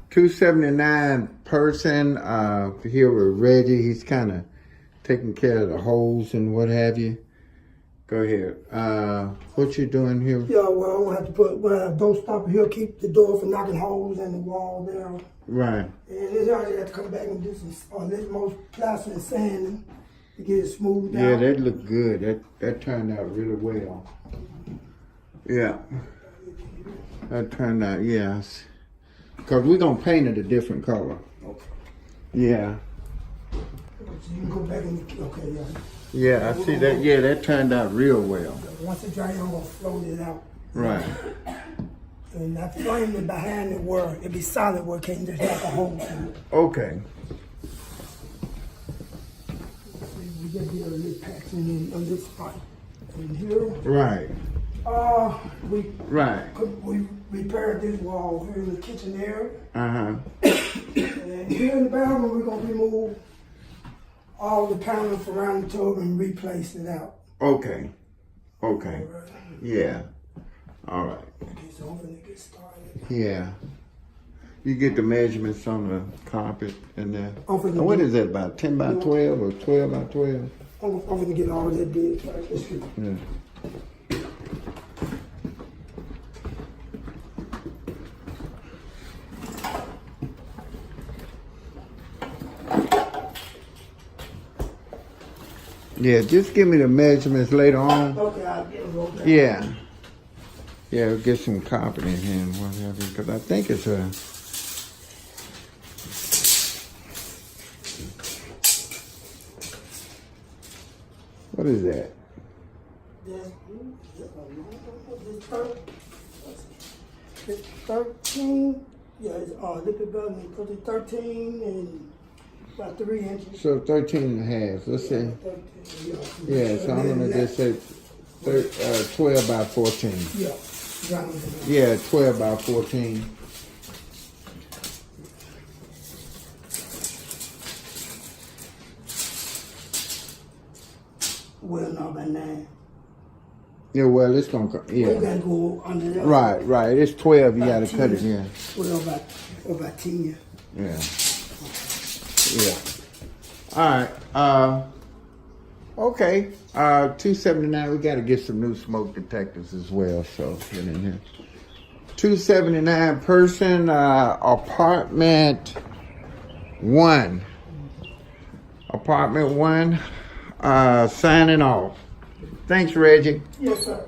279 person here with Reggie. He's kind of taking care of the holes and what have you. Go ahead. What you doing here? Yeah, well, I'm gonna have to put a door stopper here, keep the door from knocking holes in the wall there. Right. And this I just have to come back and do some little more plaster and sanding to get it smoothed out. Yeah, that looked good. That turned out really well. Yeah. That turned out, yes. Because we're going to paint it a different color. Okay. Yeah. So you can go back and, okay, yeah. Yeah, I see that. Yeah, that turned out real well. Once it dries, I'm going to float it out. Right. And I framed it behind it where it be solid where it can't just knock a hole through it. Okay. We just did a little patching on this spot. And here, Right. we repaired this wall here in the kitchen area. Uh-huh. And here in the bathroom, we're going to remove all the panels around the tub and replace it out. Okay. Okay. All right. Yeah. All right. Okay, so I'm going to get started. Yeah. You get the measurements on the carpet and there. finna What get- is that, about 10 by 12 or 12 by 12? I'm going to get all of that did first. Let's see. Yeah. Yeah, just give me the measurements later on. Okay, I'll get them rolled back. Yeah. Yeah, we'll get some carpet in here and whatever, because I think it's a... What is that? It's 13. Yeah, it's a little bit better than 13 and about 3 inches. So 13 and a half, let's say. 13, Yeah, so I'm gonna just say 12 by 14. Yeah. round it up. Yeah, 12 by 14. Well, no, by 9. Yeah, well, it's gonna go, You yeah. gotta go under that. Right, it's 12, you About gotta cut it, 10. yeah. Well, about 10. Yeah. Yeah. All right. Okay. 279. We got to get some new smoke detectors as well. So get in here. 279 person. Apartment 1. Apartment 1. Signing off. Thanks, Reggie. Yes, sir.